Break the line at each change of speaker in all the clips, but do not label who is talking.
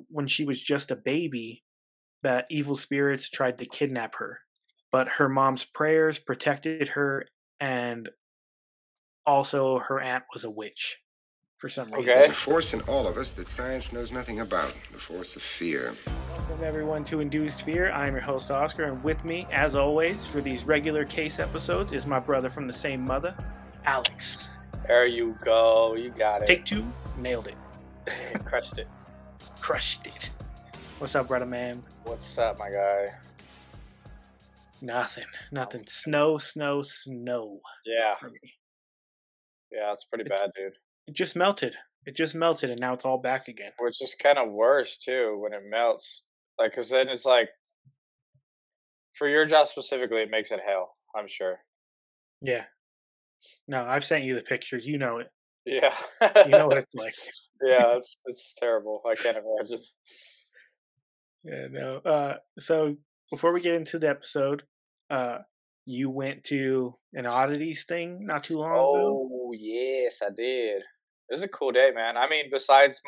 when she was just a baby, that evil spirits tried to kidnap her. But her mom's prayers protected her, and also her aunt was a witch for some reason.
There's a force in all of us that science knows nothing about, the force of fear.
Welcome everyone to Induced Fear. I'm your host Oscar, and with me, as always, for these regular case episodes is my brother from the same mother, Alex.
There you go. You got it.
Take two. Nailed it.
Crushed it.
Crushed it. What's up, brother man?
What's up, my guy?
Nothing. Snow.
Yeah.
For me.
Yeah, it's pretty bad, dude.
It just melted. And now it's all back again.
Which is kind of worse, too, when it melts. Like, because then it's like, for your job specifically, it makes it hell, I'm sure.
Yeah. No, I've sent you the pictures. You know it.
Yeah.
You know what it's like.
Yeah, it's terrible. I can't imagine.
Yeah, no. So before we get into the episode, you went to an oddities thing not too long ago.
Oh, yes, I did. It was a cool day, man. I mean, besides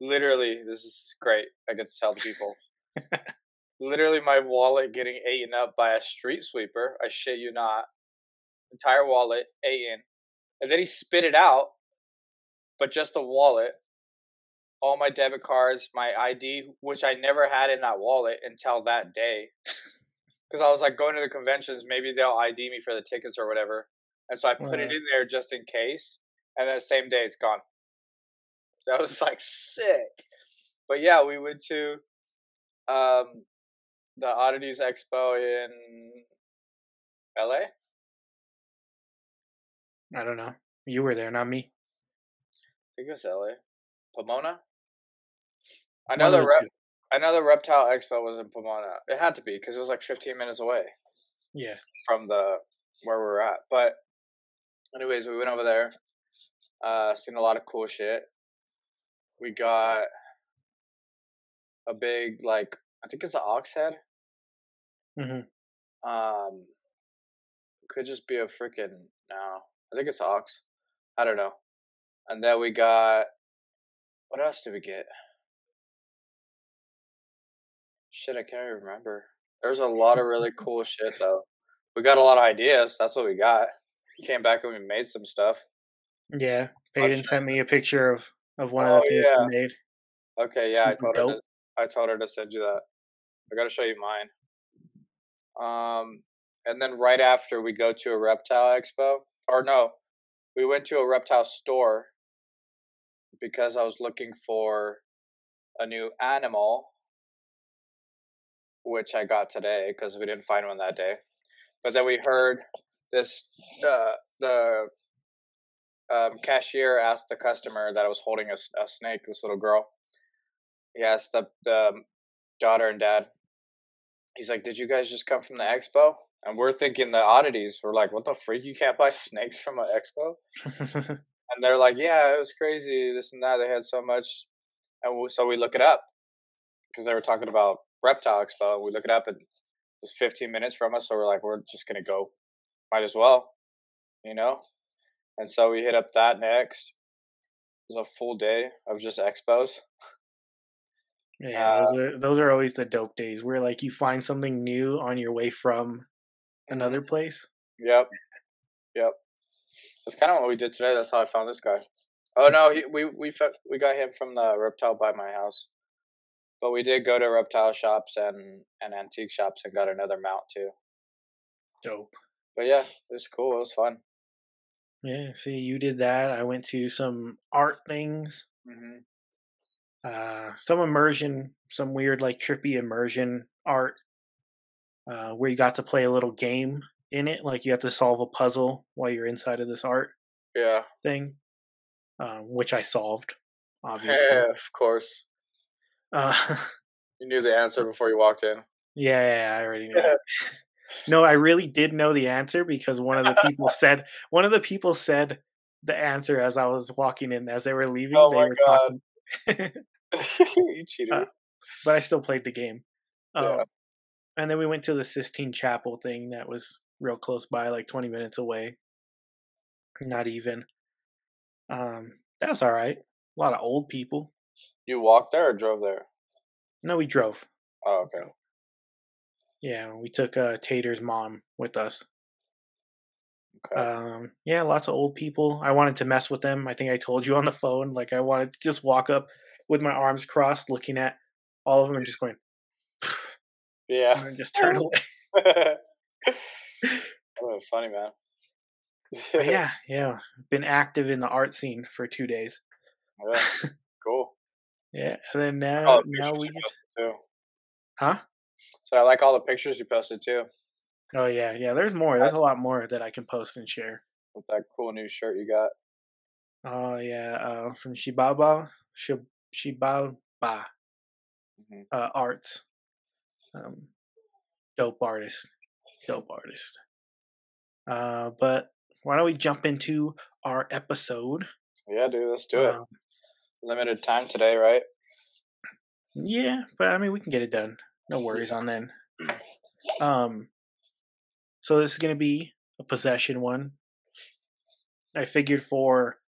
literally, this is great. I get to tell the people. Literally, my wallet getting eaten up by a street sweeper. I shit you not. Entire wallet eaten. And then he spit it out, but just the wallet. All my debit cards, my ID, which I never had in that wallet until that day. Because I was like going to the conventions, maybe they'll ID me for the tickets or whatever. And so I put it in there just in case. And then the same day it's gone. That was like sick. But yeah, we went to the Oddities Expo in LA.
I don't know. You were there, not me.
I think it was LA. Pomona? I know the Reptile Expo was in Pomona. It had to be because it was like 15 minutes away.
Yeah.
From where we were at. But anyways, we went over there. Seen a lot of cool shit. We got a big, like, I think it's an ox head.
Mm-hmm.
Could just be a freaking, no. I think it's ox. I don't know. And then we got, what else did we get? Shit, I can't even remember. There's a lot of really cool shit, though. We got a lot of ideas. That's what we got. Came back and we made some stuff.
Yeah. Peyton sent me a picture of one of the things we made.
Okay, yeah, I told her to send you that. I gotta show you mine. And then right after we go to a reptile expo. Or no, we went to a reptile store because I was looking for a new animal, which I got today because we didn't find one that day. But then we heard this, the cashier asked the customer that was holding a snake, this little girl. He asked the daughter and dad, he's like, did you guys just come from the expo? And we're thinking the oddities. We're like, what the freak? You can't buy snakes from an expo? And they're like, yeah, it was crazy, this and that. They had so much. And so we look it up because they were talking about Reptile Expo. We look it up and it was 15 minutes from us. So we're like, we're just going to go. Might as well, you know? And so we hit up that next. It was a full day of just expos.
Yeah, those are always the dope days where like you find something new on your way from another place.
Yep. That's kind of what we did today. That's how I found this guy. Oh no, we got him from the reptile by my house. But we did go to reptile shops and antique shops and got another mount too.
Dope.
But yeah, it was cool. It was fun.
Yeah, see, you did that. I went to some art things. Some immersion, some weird like trippy immersion art where you got to play a little game in it. Like you have to solve a puzzle while you're inside of this art thing, which I solved, obviously.
Yeah, of course. You knew the answer before you walked in.
Yeah, I already knew it. No, I really did know the answer because one of the people said the answer as I was walking in. As they were leaving,
oh
they
my
were
God.
talking.
You cheated.
But I still played the game.
Yeah.
And then we went to the Sistine Chapel thing that was real close by, like 20 minutes away. Not even. That was all right. A lot of old people.
You walked there or drove there?
No, we drove.
Oh, okay.
Yeah, we took Tater's mom with us.
Okay.
Yeah, lots of old people. I wanted to mess with them. I think I told you on the phone. Like, I wanted to just walk up with my arms crossed, looking at all of them and just going,
yeah.
and then just turn away.
That was funny, man.
But yeah. Been active in the art scene for 2 days.
Yeah. Cool.
Yeah, and then now we get
too.
Huh?
So I like all the pictures you posted too.
Oh yeah. There's more. There's a lot more that I can post and share.
With that cool new shirt you got.
Oh yeah, from Shibaba Arts. Dope artist. But why don't we jump into our episode?
Yeah, dude, let's do it. Limited time today, right?
Yeah, but I mean, we can get it done. No worries on then. So this is gonna be a possession one. I figured for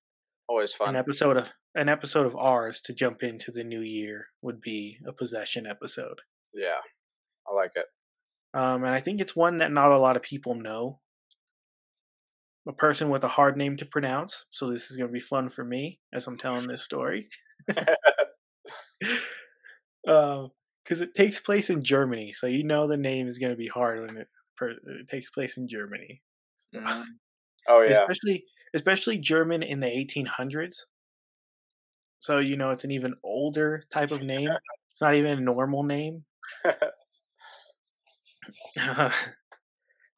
always fun
an episode of ours to jump into the new year would be a possession episode.
Yeah, I like it.
And I think it's one that not a lot of people know. A person with a hard name to pronounce, so this is gonna be fun for me as I'm telling this story. Because it takes place in Germany, so you know the name is gonna be hard when it takes place in Germany.
Mm-hmm. Oh yeah,
especially German in the 1800s. So you know it's an even older type of name. It's not even a normal name. But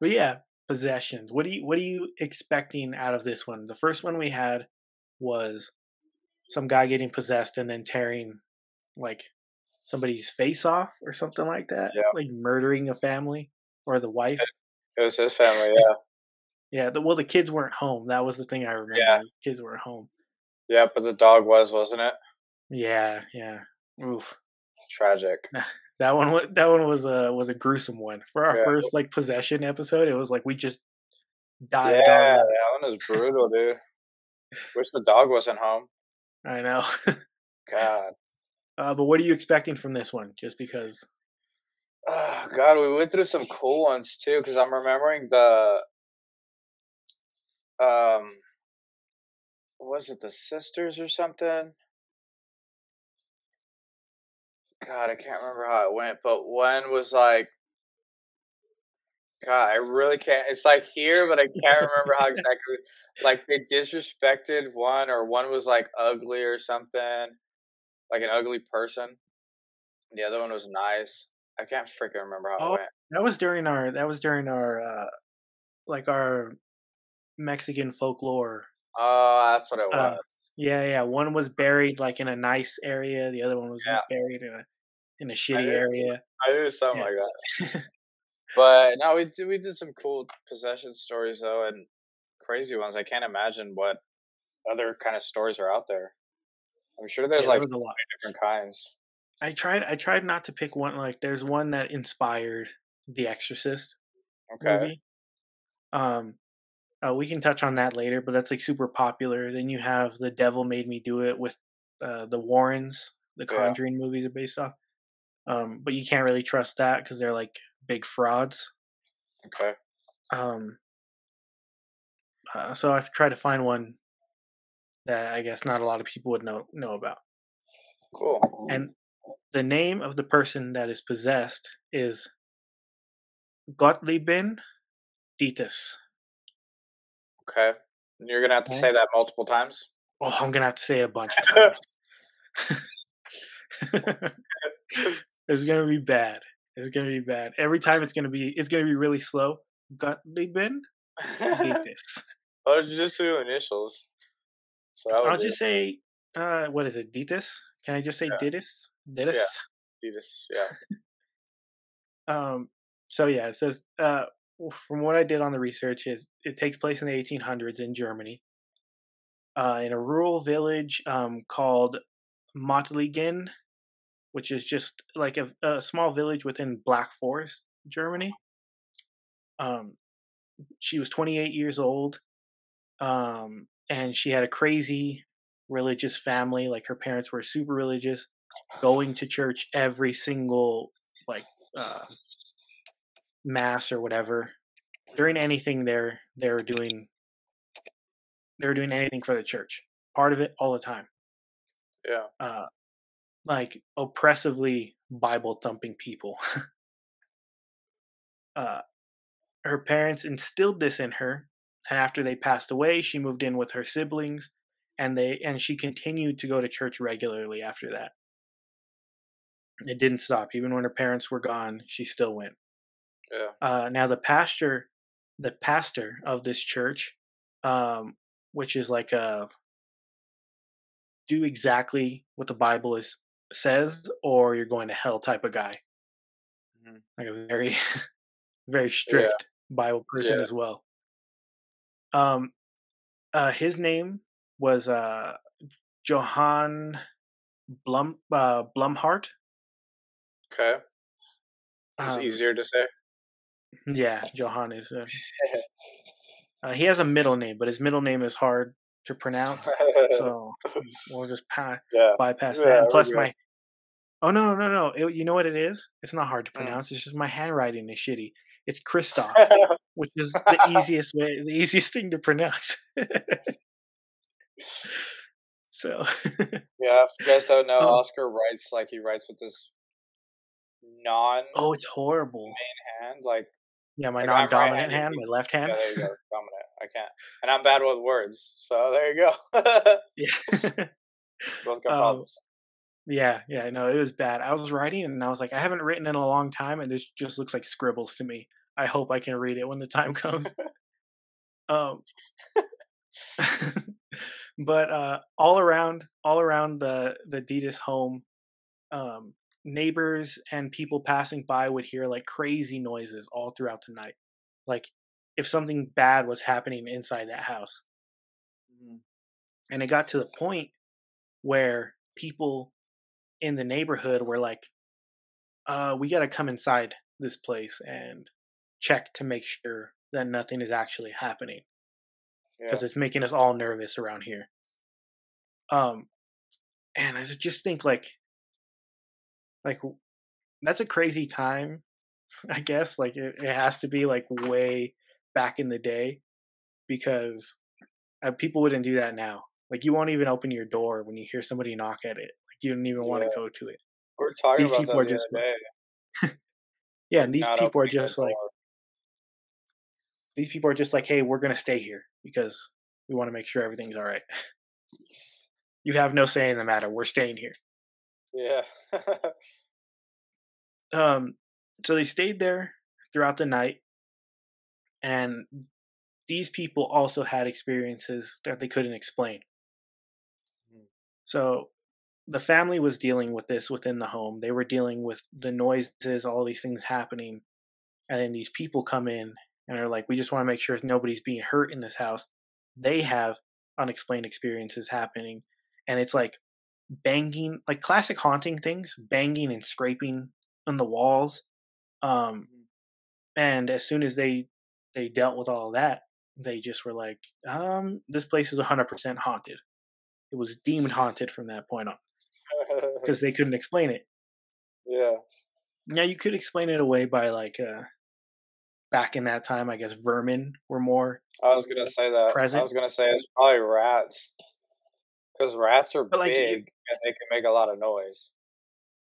yeah, possessions. What are you expecting out of this one? The first one we had was some guy getting possessed and then tearing like somebody's face off or something like that.
Yeah.
Like murdering a family or the wife.
It was his family, yeah.
Yeah, the kids weren't home. That was the thing I remember.
Yeah.
The kids weren't home.
Yeah, but the dog wasn't it?
Yeah. Oof.
Tragic.
That one was a gruesome one. For our first like possession episode, it was like we just dived on.
Yeah, that one was brutal, dude. Wish the dog wasn't home.
I know.
God.
But what are you expecting from this one? Just because.
Oh, God, we went through some cool ones too. Because I'm remembering the was it the sisters or something? God, I can't remember how it went, but one was like, God, I really can't. It's like here, but I can't remember how exactly. Like they disrespected one, or one was like ugly or something, like an ugly person. The other one was nice. I can't freaking remember how it went.
That was during our like our Mexican folklore.
Oh, that's what it was.
Yeah. One was buried like in a nice area. The other one was buried in a shitty area.
I knew something like that. But no, we did some cool possession stories though, and crazy ones. I can't imagine what other kind of stories are out there. I'm sure there's like
a lot
of different kinds.
I tried not to pick one. Like there's one that inspired the Exorcist movie. We can touch on that later, but that's like super popular. Then you have The Devil Made Me Do It with the Warrens. The Conjuring movies are based off. But you can't really trust that because they're like big frauds.
Okay.
So I've tried to find one that I guess not a lot of people would know about.
Cool.
And the name of the person that is possessed is Gottliebin Dittus.
Okay. You're going to have to say that multiple times?
Oh, I'm going to have to say it a bunch of times. It's going to be bad. Every time it's going to be really slow. Gottliebin Dittus.
Why don't you just do initials?
So I'll just say, what is it, Dittus? Can I just say Dittus? Dittus?
Yeah, Dittus, yeah.
So yeah, it says, from what I did on the research, it takes place in the 1800s in Germany, in a rural village called Mottlingen, which is just like a small village within Black Forest, Germany. She was 28 years old, and she had a crazy religious family. Like her parents were super religious, going to church every single like mass or whatever. During anything they were doing anything for the church. Part of it all the time.
Yeah.
Like oppressively Bible thumping people. Her parents instilled this in her, and after they passed away, she moved in with her siblings, and she continued to go to church regularly after that. It didn't stop. Even when her parents were gone, she still went.
Yeah.
Now the pastor of this church, which is like a do exactly what the Bible says, or you're going to hell type of guy. Mm-hmm. Like a very, very strict Bible person as well. His name was Johann Blumhardt.
Okay. It's easier to say.
Yeah, Johann is. He has a middle name, but his middle name is hard to pronounce, so we'll just bypass that. And plus, no! You know what it is? It's not hard to pronounce. It's just my handwriting is shitty. It's Christoph, which is the easiest thing to pronounce. So,
yeah, if you guys don't know, Oscar writes like he writes with this
Oh, it's horrible.
main hand, like.
Yeah, my non-dominant hand, my left hand.
Yeah, there you go. Dominant. I can't. And I'm bad with words, so there you go.
Yeah.
Both got problems.
Yeah, no, it was bad. I was writing and I was like, I haven't written in a long time, and this just looks like scribbles to me. I hope I can read it when the time comes. But all around the Dittus home, neighbors and people passing by would hear like crazy noises all throughout the night, like if something bad was happening inside that house. And it got to the point where people in the neighborhood were like, we got to come inside this place and check to make sure that nothing is actually happening, because it's making us all nervous around here. And I just think like that's a crazy time, I guess. Like it has to be like way back in the day, because people wouldn't do that now. Like you won't even open your door when you hear somebody knock at it. Like you don't even want to go to it.
We're talking about that the other day.
Yeah, and these people are just like, hey, we're gonna stay here because we want to make sure everything's all right. You have no say in the matter. We're staying here.
Yeah.
So they stayed there throughout the night, and these people also had experiences that they couldn't explain. So the family was dealing with this within the home. They were dealing with the noises, all these things happening, and then these people come in and are like, we just want to make sure nobody's being hurt in this house. They have unexplained experiences happening, and it's like banging, like classic haunting things, banging and scraping on the walls. And as soon as they dealt with all of that, they just were like, this place is 100% haunted. It was deemed haunted from that point on, because they couldn't explain it.
Yeah.
Now you could explain it away by like back in that time, I guess vermin were more.
I was gonna say that.
Present.
I was gonna say it's probably rats, because rats are big and they can make a lot of noise.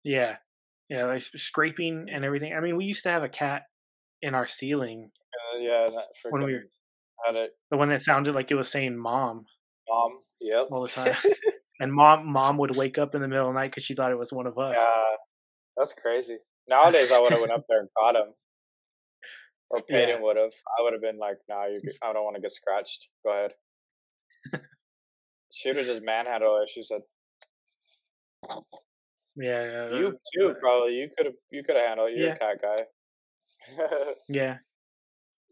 Yeah, like scraping and everything. I mean, we used to have a cat in our ceiling.
When we had it.
The one that sounded like it was saying "mom."
Mom. Yep.
All the time. And mom would wake up in the middle of the night because she thought it was one of us.
Yeah, that's crazy. Nowadays, I would have went up there and caught him. Or Peyton would have. I would have been like, nah, I don't want to get scratched. Go ahead. She would have just manhandled it. She said,
yeah.
You too, probably. You could have handled it. You're a cat guy.
Yeah.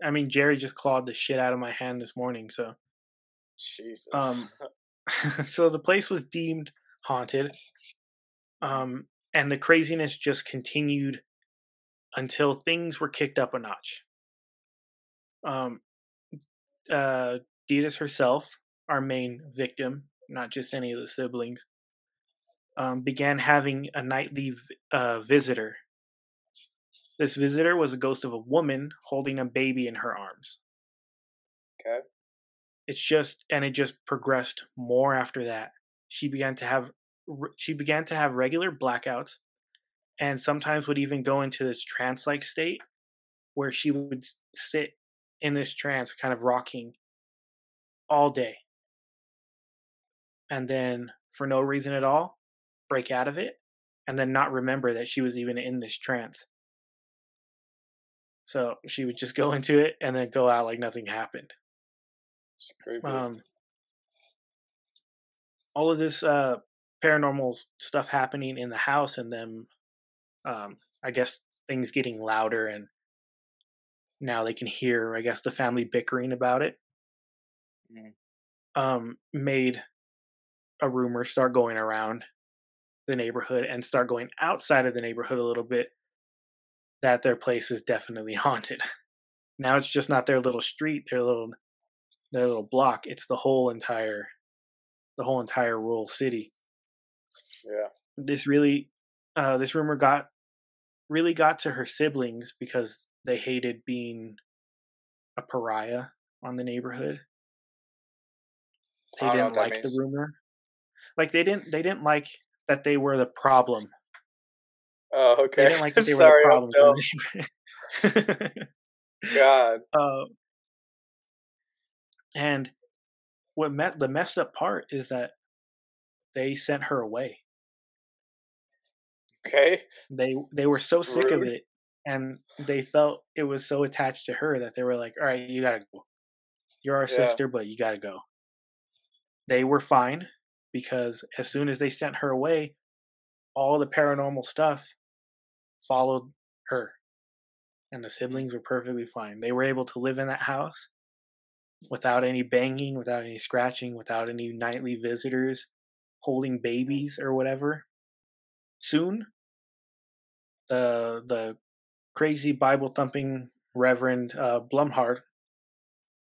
I mean, Jerry just clawed the shit out of my hand this morning, so.
Jesus.
So the place was deemed haunted. And the craziness just continued until things were kicked up a notch. Dittus herself, our main victim, not just any of the siblings, began having a nightly visitor. This visitor was a ghost of a woman holding a baby in her arms.
Okay.
It just progressed more after that. She began to have regular blackouts, and sometimes would even go into this trance-like state where she would sit in this trance, kind of rocking all day, and then for no reason at all, break out of it, and then not remember that she was even in this trance. So she would just go into it and then go out like nothing happened.
It's creepy.
All of this paranormal stuff happening in the house, and them, I guess, things getting louder, and now they can hear, I guess, the family bickering about it. Made a rumor start going around the neighborhood and start going outside of the neighborhood a little bit that their place is definitely haunted. Now it's just not their little street, their little block. It's the whole entire rural city.
Yeah.
This rumor got to her siblings because they hated being a pariah on the neighborhood. They didn't like the rumor. Like they didn't like that they were the problem.
Oh, okay.
They didn't like that they were the problem.
God.
And the messed up part is that they sent her away.
Okay.
They were so sick of it, and they felt it was so attached to her that they were like, all right, you gotta go. You're our sister, but you gotta go. They were fine, because as soon as they sent her away, all the paranormal stuff followed her. And the siblings were perfectly fine. They were able to live in that house without any banging, without any scratching, without any nightly visitors holding babies or whatever. Soon, the crazy Bible thumping Reverend Blumhardt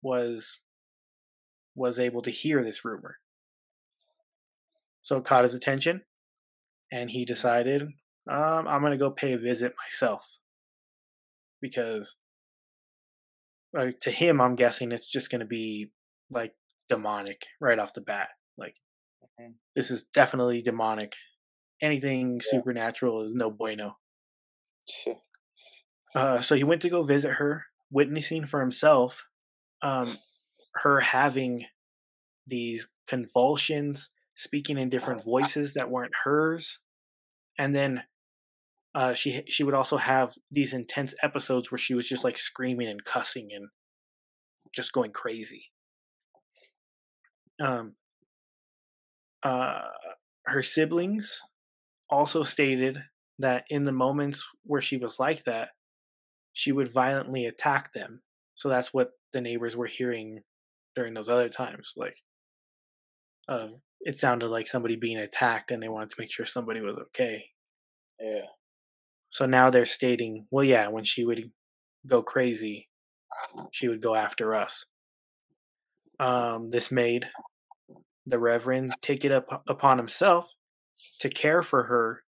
was able to hear this rumor. So it caught his attention, and he decided, I'm going to go pay a visit myself. Because to him, I'm guessing it's just going to be like demonic right off the bat. Like, this is definitely demonic. Anything supernatural is no bueno. So he went to go visit her, witnessing for himself her having these convulsions, speaking in different voices that weren't hers, and then she would also have these intense episodes where she was just like screaming and cussing and just going crazy. Her siblings also stated that in the moments where she was like that, she would violently attack them. So that's what the neighbors were hearing during those other times. Like, it sounded like somebody being attacked, and they wanted to make sure somebody was okay.
Yeah.
So now they're stating, well, yeah, when she would go crazy, she would go after us. This made the Reverend take it upon himself to care for her,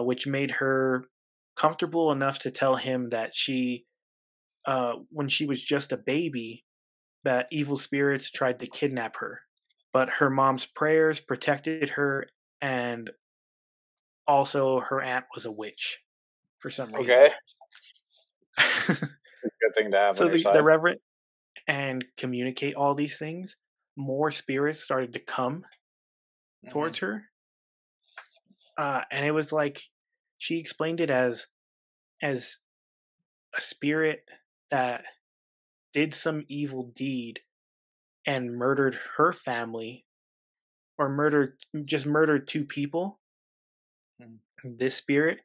which made her comfortable enough to tell him that when she was just a baby, that evil spirits tried to kidnap her. But her mom's prayers protected her, and also her aunt was a witch for some reason.
Okay. Good thing to have on your side.
The Reverend and communicate all these things, more spirits started to come towards her. And it was like, she explained it as a spirit that did some evil deed and murdered her family, or murdered 2 people. This spirit,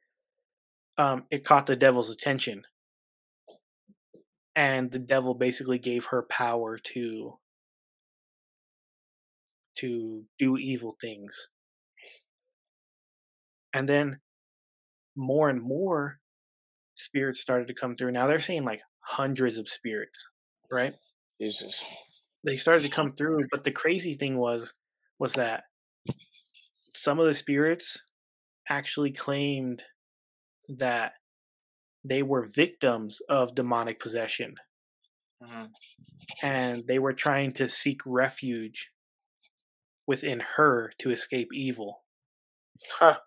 it caught the devil's attention, and the devil basically gave her power to do evil things. And then more and more spirits started to come through. Now they're saying like hundreds of spirits, right?
Jesus.
They started to come through, but the crazy thing was was that some of the spirits actually claimed that they were victims of demonic possession. And they were trying to seek refuge within her to escape evil.
Huh.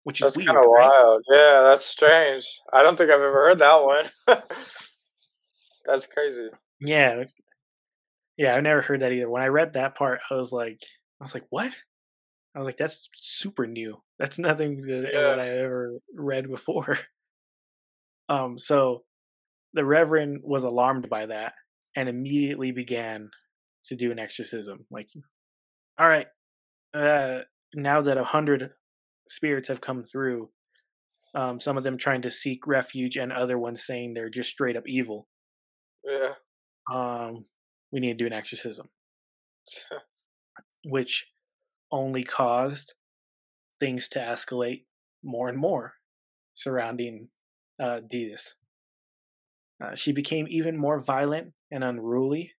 Which is
that's
weird,
kind of
right?
wild. Yeah, that's strange. I don't think I've ever heard that one. That's crazy.
Yeah. Yeah, I've never heard that either. When I read that part, I was like, what? I was like, that's super new. That's nothing what I ever read before. So the Reverend was alarmed by that and immediately began to do an exorcism. Like, all right, now that 100 spirits have come through, some of them trying to seek refuge and other ones saying they're just straight up evil.
Yeah.
We need to do an exorcism. Which only caused things to escalate more and more surrounding Dittus. She became even more violent and unruly.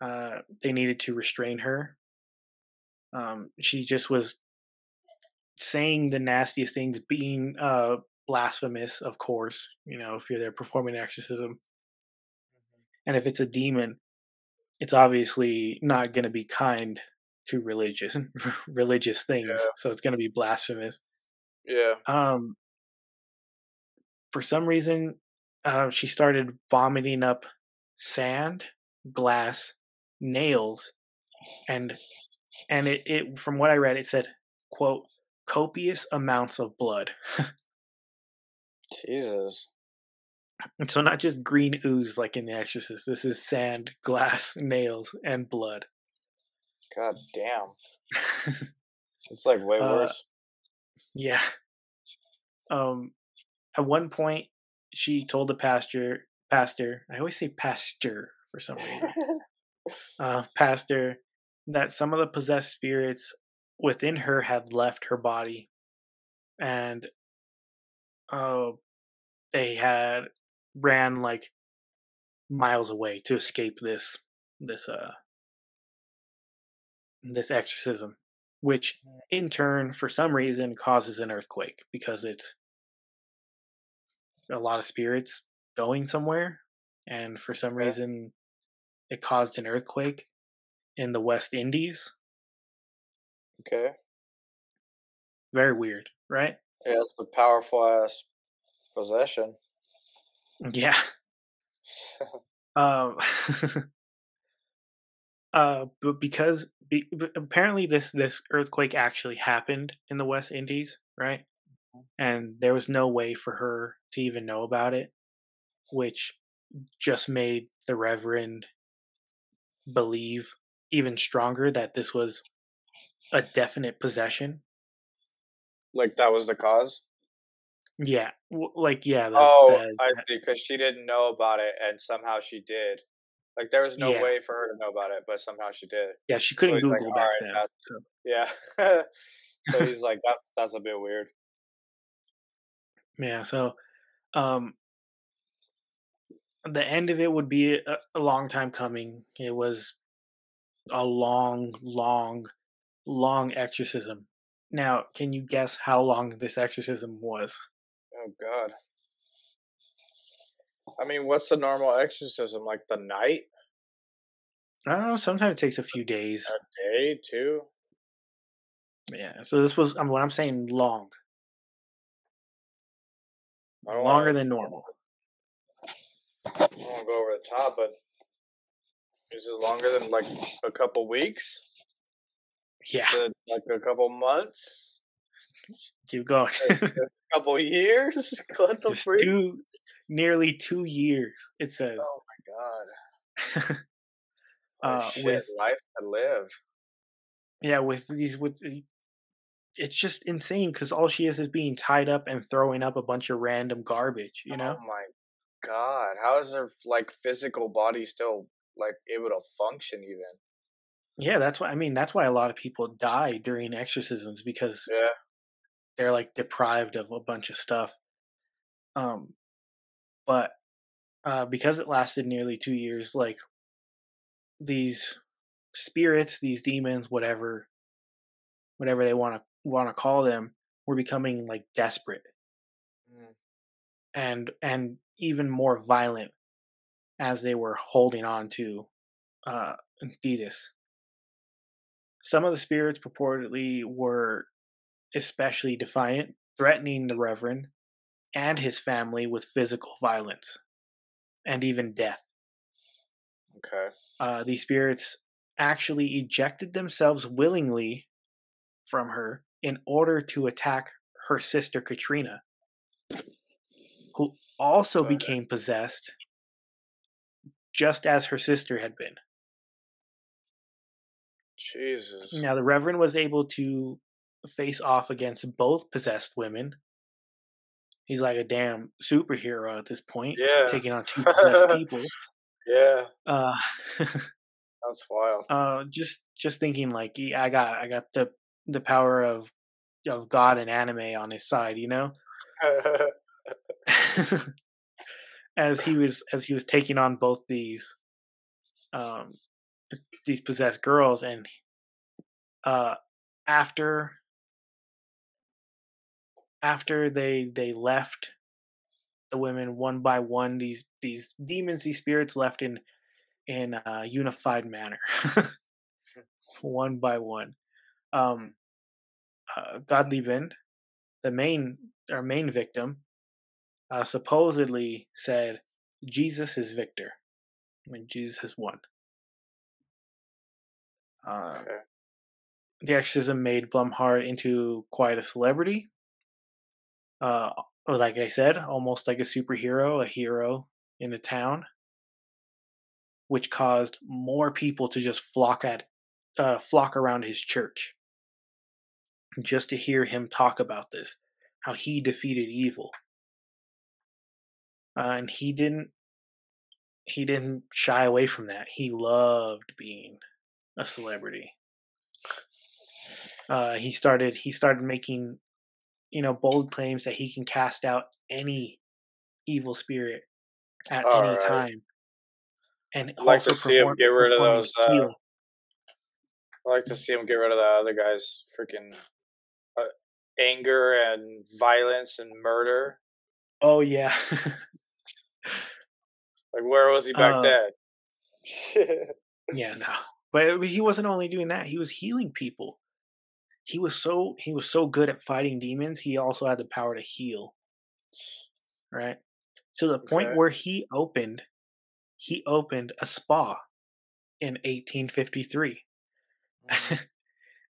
They needed to restrain her. She just was saying the nastiest things, being blasphemous, of course, if you're there performing an exorcism. And if it's a demon, it's obviously not going to be kind to religious things.
Yeah.
So it's going to be blasphemous.
Yeah.
For some reason, she started vomiting up sand, glass, nails, and it from what I read, it said, quote, copious amounts of blood.
Jesus.
And so not just green ooze like in The Exorcist. This is sand, glass, nails, and blood.
God damn. It's like way worse.
Yeah. At one point, she told the pastor, I always say pastor for some reason, pastor, that some of the possessed spirits within her had left her body, and they had ran like miles away to escape this exorcism, which in turn, for some reason, causes an earthquake because it's a lot of spirits going somewhere, and for some reason, it caused an earthquake in the West Indies.
Okay.
Very weird, right?
Yeah, it's a powerful ass possession.
Yeah. But because apparently this earthquake actually happened in the West Indies, right? And there was no way for her to even know about it, which just made the Reverend believe even stronger that this was a definite possession.
Like that was the cause?
Yeah. Yeah.
I see, because she didn't know about it and somehow she did. Like there was no way for her to know about it, but somehow she did.
Yeah, she couldn't
So he's
Google
like,
back
all right,
then. So.
Yeah. So he's like, that's a bit weird.
Yeah, so the end of it would be a long time coming. It was a long, long, long exorcism. Now, can you guess how long this exorcism was?
Oh God. I mean, what's the normal exorcism? Like the night?
Oh, sometimes it takes a few days.
A day, two?
Yeah, so this was what I'm saying, long.
Longer
than normal.
I don't want to go over the top, but is it longer than like a couple weeks?
Yeah.
Is it like a couple months?
Keep going.
A couple years? What the freak?
Nearly 2 years, it says.
Oh my God. Shit, life to live.
Yeah, it's just insane because all she is being tied up and throwing up a bunch of random garbage,
Oh my God. How is her like physical body still like able to function even?
Yeah, that's why a lot of people die during exorcisms because they're like deprived of a bunch of stuff. But because it lasted nearly 2 years, like these spirits, these demons, whatever, whatever they want to call them, were becoming like desperate and even more violent as they were holding on to Dittus. Some of the spirits purportedly were especially defiant, threatening the Reverend and his family with physical violence and even death.
Okay.
These spirits actually ejected themselves willingly from her in order to attack her sister Katrina, who also became possessed just as her sister had been.
Jesus.
Now, the Reverend was able to face off against both possessed women. He's like a damn superhero at this point, taking on 2 possessed people.
Yeah. That's wild.
Just thinking like, I got the power of God and anime on his side, you know. as he was taking on both these possessed girls, and after they left the women one by one, these demons, these spirits left in a unified manner, one by one. Gottliebin, our main victim, supposedly said, "Jesus is victor," and Jesus has won. The exorcism made Blumhardt into quite a celebrity. Like I said, almost like a superhero, a hero in the town, which caused more people to just flock around his church just to hear him talk about this, how he defeated evil. And he didn't shy away from that. He loved being a celebrity. He started making, bold claims that he can cast out any evil spirit at any time, and
I'd like to see him get rid of those. I'd like to see him get rid of that other guy's freaking anger and violence and murder.
Oh yeah.
Like, where was he back then?
Yeah, no. But he wasn't only doing that; he was healing people. He was so good at fighting demons. He also had the power to heal. Right, to the point where he opened a spa in 1853,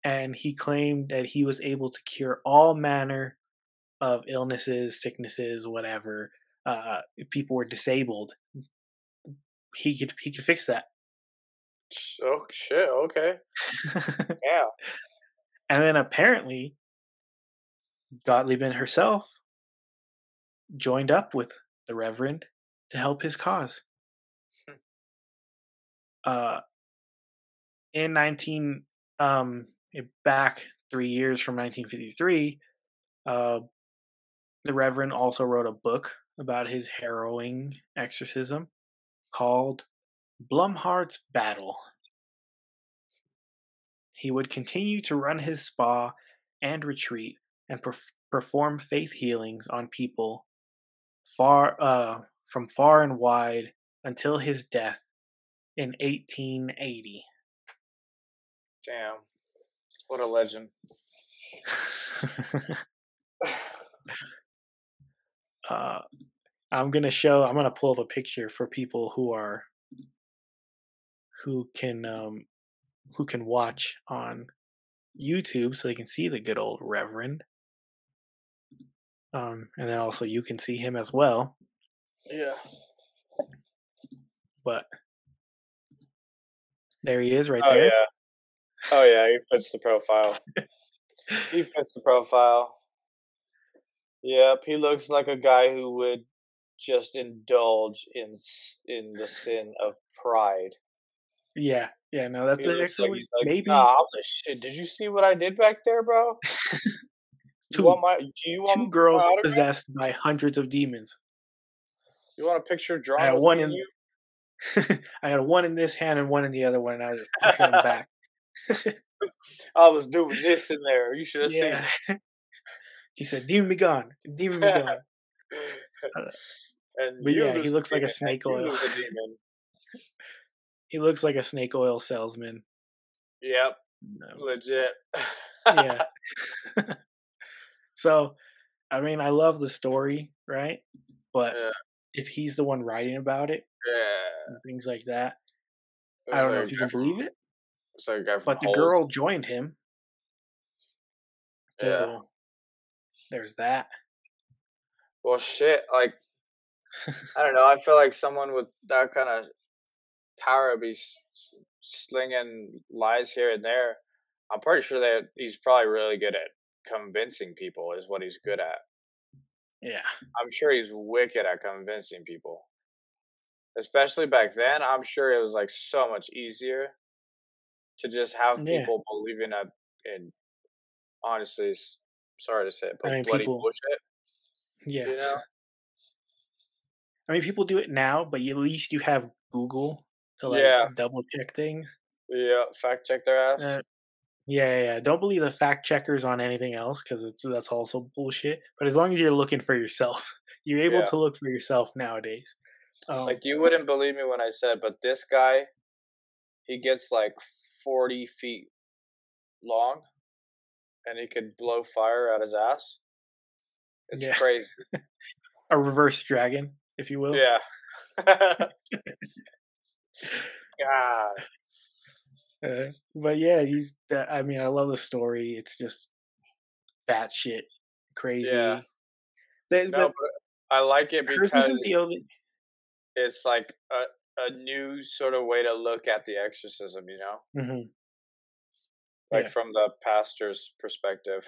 and he claimed that he was able to cure all manner of illnesses, sicknesses, whatever. If people were disabled, he could fix that.
Oh shit! Okay. Yeah.
And then apparently, Gottliebin herself joined up with the Reverend to help his cause. Back 3 years from 1953, the Reverend also wrote a book about his harrowing exorcism called Blumhardt's Battle. He would continue to run his spa and retreat and perform faith healings on people from far and wide until his death in 1880.
Damn. What a legend.
I'm gonna pull up a picture for people who can watch on YouTube so they can see the good old Reverend. And then also you can see him as well.
Yeah.
But there he is right there.
Yeah. Oh yeah, he fits the profile. Yep, he looks like a guy who would just indulge in the sin of pride.
Yeah, no, that's actually
he's like,
maybe.
Nah, shit. Did you see what I did back there, bro?
Two girls possessed by hundreds of demons.
You want a picture drawn?
I had one in you. I had one in this hand and one in the other one, and I was just pushing them back.
I was doing this in there. You should have seen
Yeah.
it.
He said, "Demon be gone. Demon be gone."
And
But
you
yeah, he
lose a
looks like a
demon, and
snake
you
oil.
lose a demon.
He looks like a snake oil salesman.
Yep,
No.
legit.
Yeah. So, I mean, I love the story, right? But
Yeah,
if he's the one writing about it
yeah.
and things like that, I
There's
don't know
like a
if you
guy
can believe it.
from
But the
Hold.
girl joined him,
Yeah.
so there's that.
Well, shit. Like, I don't know. I feel like someone with that kind of power be slinging lies here and there. I'm pretty sure that he's probably really good at convincing people. Is what he's good at.
Yeah.
I'm sure he's wicked at convincing people. Especially back then, I'm sure it was like so much easier to just have
Yeah.
people believe in honestly, sorry to say it,
I
but
mean,
bloody
people.
bullshit.
Yeah.
You know?
I mean, people do it now, but at least you have Google to like
Yeah,
double check things.
yeah. Fact check their ass.
Uh, yeah. Don't believe the fact checkers on anything else because that's also bullshit. But as long as you're looking for yourself, you're able
Yeah,
to look for yourself nowadays.
like you wouldn't believe me when I said, but this guy, he gets like 40 feet long, and he could blow fire out his ass. It's
Yeah,
crazy.
a reverse dragon, if you will.
Yeah. God.
But yeah, he's. I mean, I love the story. It's just batshit
Yeah.
crazy.
No,
But
but I like it
hers
because
isn't the only.
it's like a new sort of way to look at the exorcism, you know?
Mhm.
Like
Yeah,
from the pastor's perspective.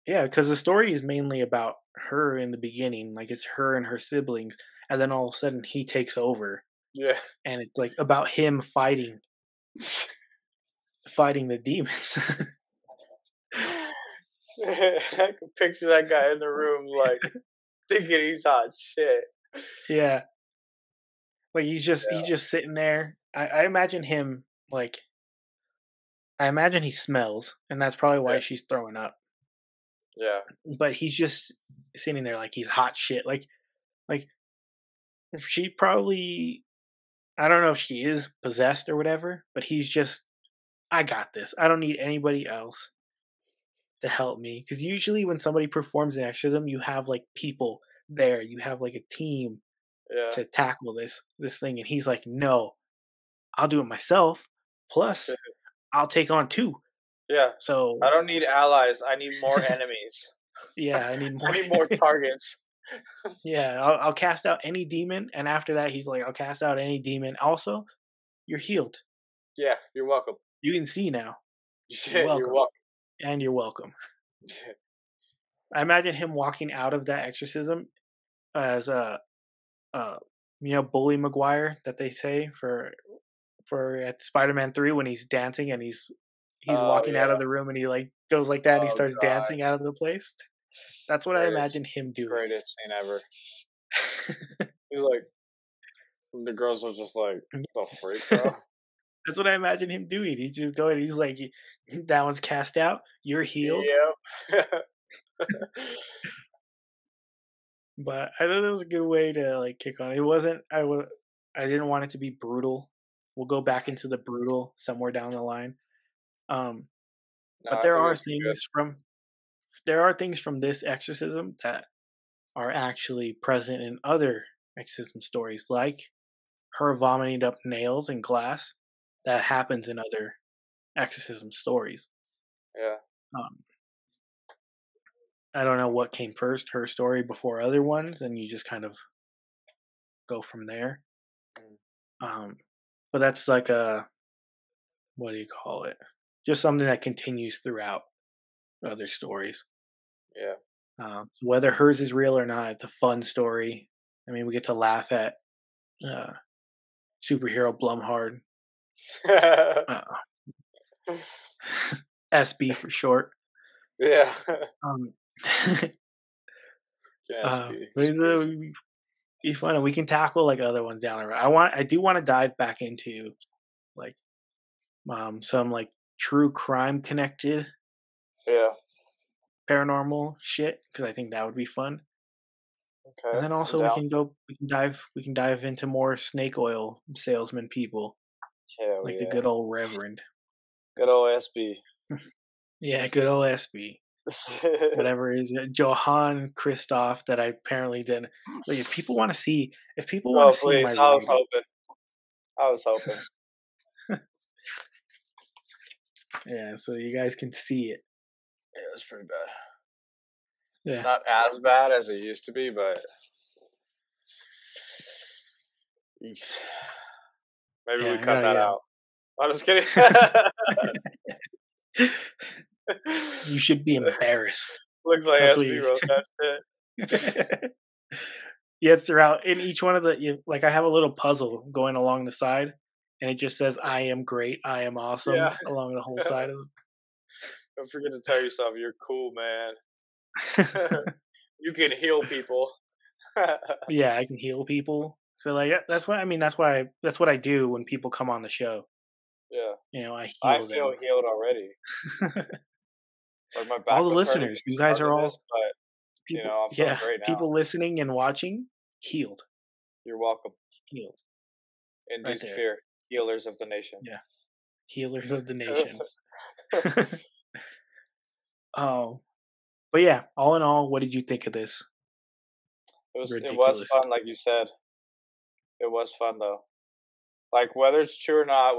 yeah, because the story is mainly about her in the beginning. Like it's her and her siblings, and then all of a sudden he takes over,
Yeah.
and it's like about him fighting the demons.
I can picture that guy in the room like thinking he's hot shit.
Yeah, like he's
Yeah.
just sitting there. I imagine him like I imagine he smells, and that's probably why
Yeah.
she's throwing up.
Yeah.
But he's just sitting there like he's hot shit. Like she probably I don't know if she is possessed or whatever, but he's just I got this. I don't need anybody else to help me. Because usually when somebody performs an exorcism, you have like people there. You have like a team
Yeah.
to tackle this thing. And he's like, no, I'll do it myself. Plus, I'll take on two.
Yeah.
So
I don't need allies. I need more enemies.
yeah, I need
I
more.
need more targets.
Yeah, I'll cast out any demon, and after that, he's like, I'll cast out any demon. Also, you're healed.
Yeah, you're welcome.
You can see now. You're
Shit, you're
welcome,
welcome.
and you're welcome. I imagine him walking out of that exorcism as uh, Bully Maguire that they say for at Spider-Man 3 when he's dancing and he's
Oh
walking out
yeah.
of the room and he like goes like that and he
Oh
starts
god.
dancing out of the place. That's what I imagine him doing.
Greatest scene ever. He's like, the girls are just like, the freak, bro.
That's what I imagine him doing. He's just going. He's like, "That one's cast out. You're healed."
Yep.
But I thought that was a good way to like kick on. It wasn't. I didn't want it to be brutal. We'll go back into the brutal somewhere down the line.
No,
But
I
there
think it
are
was good.
things from this exorcism that are actually present in other exorcism stories, like her vomiting up nails and glass. That happens in other exorcism stories.
Yeah.
Um, I don't know what came first, her story before other ones, and you just kind of go from there. But that's like a what do you call it? Just something that continues throughout other stories.
Yeah.
So whether hers is real or not, it's a fun story. I mean, we get to laugh at uh, superhero Blumhard, SB for short.
Yeah.
Um,
Yeah,
but be fun, and we can tackle like other ones down the road. I do want to dive back into like some like true crime connected paranormal shit, because I think that would be fun.
Okay.
And then also we can dive into more snake oil salesman people,
Hell
like the
yeah.
good old Reverend.
Good old SB.
Yeah, good old SB. Whatever is it, Johann Christoph that I apparently didn't. Like, if people want to see
Please,
my
I was
writing,
hoping. I was hoping.
yeah, so you guys can see it.
Yeah, it was pretty bad.
Yeah.
It's not as bad as it used to be, but maybe we cut that out. I'm just kidding.
You should be embarrassed.
Looks like SB wrote that shit.
Yeah, throughout in each one of like I have a little puzzle going along the side, and it just says "I am great, I am awesome" along the whole side of it.
Don't forget to tell yourself you're cool, man. You can heal people.
Yeah, I can heal people. So like that's what that's what I do when people come on the show.
Yeah,
you know,
I feel healed already. Like my back
all the listeners, you guys are all.
But
people,
I'm feeling great now.
People listening and watching, healed.
You're welcome.
Healed.
Induced Fear, healers of the nation.
Yeah, healers of the nation. Oh, but yeah, all in all, what did you think of this?
It was fun, like you said. It was fun though. Like whether it's true or not,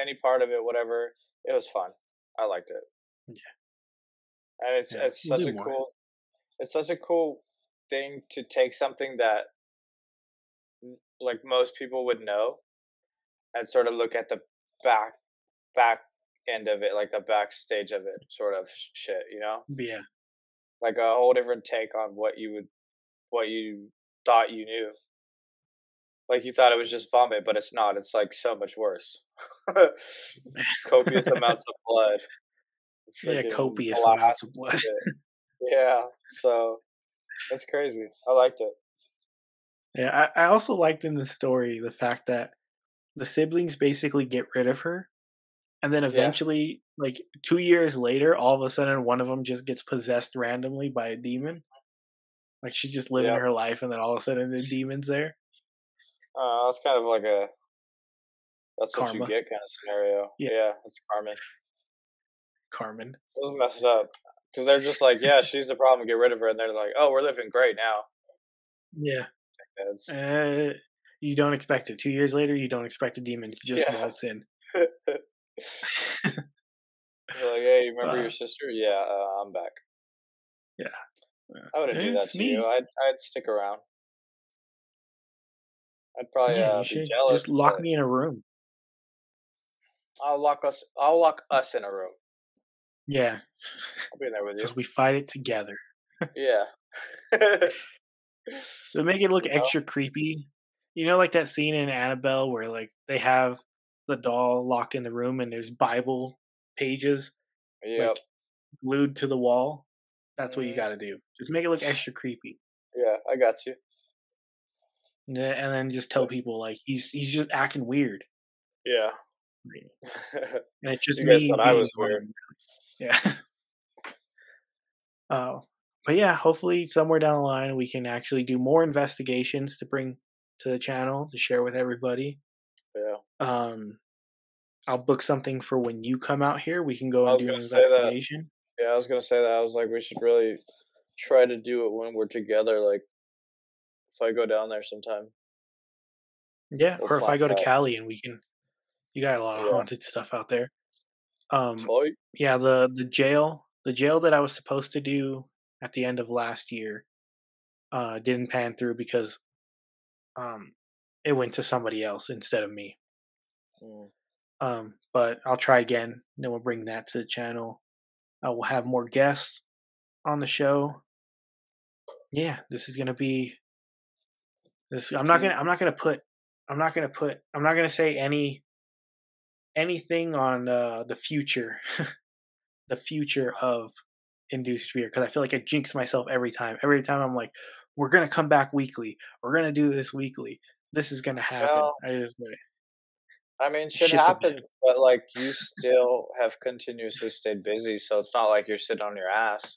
any part of it, whatever, it was fun. I liked it. Yeah. And it's such a cool thing to take something that like most people would know and sort of look at the back end of it, like the backstage of it, sort of shit, you know?
Yeah.
Like a whole different take on what you thought you knew. Like you thought it was just vomit, but it's not. It's like so much worse. Copious amounts of blood.
Yeah, copious amounts of blood.
Yeah, so that's crazy. I liked it.
Yeah, I also liked in the story the fact that the siblings basically get rid of her, and then eventually, like 2 years later, all of a sudden one of them just gets possessed randomly by a demon. Like she's just living her life, and then all of a sudden the demon's there.
That's kind of like that's karma. What you get kind of scenario. Yeah, it's Carmen. It was messed up because they're just like, yeah, she's the problem. Get rid of her, and they're like, oh, we're living great now.
Yeah. You don't expect it. 2 years later, you don't expect a demon to just waltz in.
They're like, hey, you remember your sister? Yeah, I'm back.
Yeah.
I wouldn't do that to you. I'd stick around. I'd probably be jealous.
Just lock me in a room.
I'll lock us in a room.
Yeah.
I'll be in there with you.
Because we fight it together.
Yeah.
To make it look extra creepy. You know, like that scene in Annabelle where like they have the doll locked in the room and there's Bible pages like glued to the wall. That's what you got to do. Just make it look extra creepy.
Yeah, I got you.
Yeah, and then just tell people like he's just acting weird.
Yeah.
And it's just
you guys thought I was weird.
Yeah. But yeah, hopefully somewhere down the line we can actually do more investigations to bring to the channel to share with everybody.
Yeah.
I'll book something for when you come out here. We can go and do an investigation.
Yeah, I was gonna say that. I was like, we should really try to do it when we're together. Like, if I go down there sometime.
Yeah, or if I go to Cali and we can. You got a lot of haunted stuff out there. Yeah, the jail that I was supposed to do at the end of last year didn't pan through because it went to somebody else instead of me. But I'll try again. Then we'll bring that to the channel. I will have more guests on the show. Yeah, this is gonna be. This I'm not gonna say anything on the future, the future of Induced Fear, because I feel like I jinx myself every time. Every time I'm like, we're gonna come back weekly. We're gonna do this weekly. This is gonna happen.
I mean, shit happens, but like you still have continuously stayed busy, so it's not like you're sitting on your ass.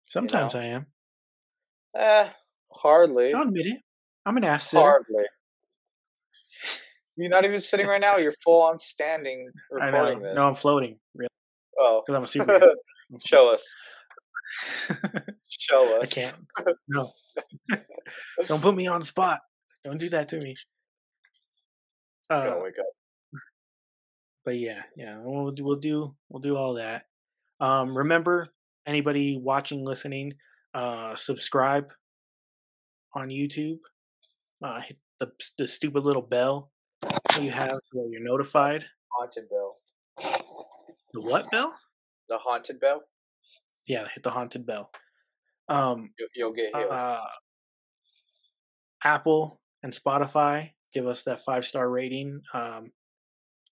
Sometimes I am.
Hardly.
I'll admit it. I'm an ass sitter.
Hardly. You're not even sitting right now. You're full on standing recording this.
No, I'm floating. Really?
Oh,
because I'm a superhero.
Show us. Show us.
I can't. No. Don't put me on the spot. Don't do that to me.
Gotta wake up.
But yeah, we'll do all that. Remember, anybody watching, listening, subscribe on YouTube. Hit the stupid little bell that you have so you're notified.
Haunted bell.
The what bell?
The haunted bell.
Yeah, hit the haunted bell.
You'll get healed.
Apple and Spotify, give us that 5-star rating. On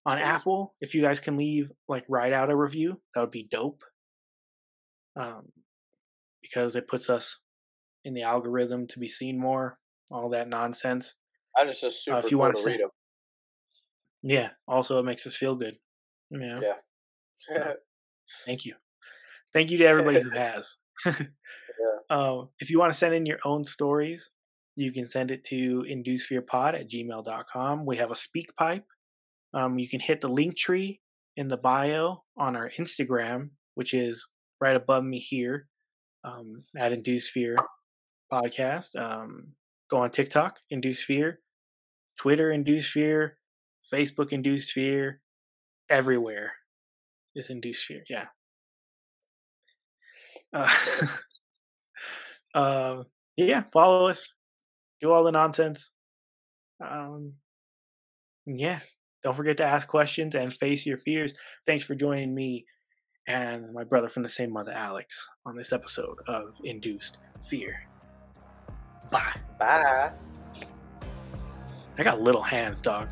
Apple, if you guys can leave, write out a review, that would be dope. Because it puts us in the algorithm to be seen more, all that nonsense.
I just super
if you
cool
want
to read them.
Yeah, also it makes us feel good. Yeah. Thank you. Thank you to everybody who has. If you want to send in your own stories, you can send it to inducedfearpod@gmail.com. We have a speak pipe. You can hit the link tree in the bio on our Instagram, which is right above me here, at Induced Fear Podcast. Go on TikTok, Induced Fear, Twitter, Induced Fear, Facebook, Induced Fear, everywhere is Induced Fear. Yeah. Yeah, follow us, do all the nonsense. Yeah, don't forget to ask questions and face your fears. Thanks for joining me and my brother from the same mother, Alex, on this episode of Induced Fear. Bye.
Bye.
I got little hands, dog.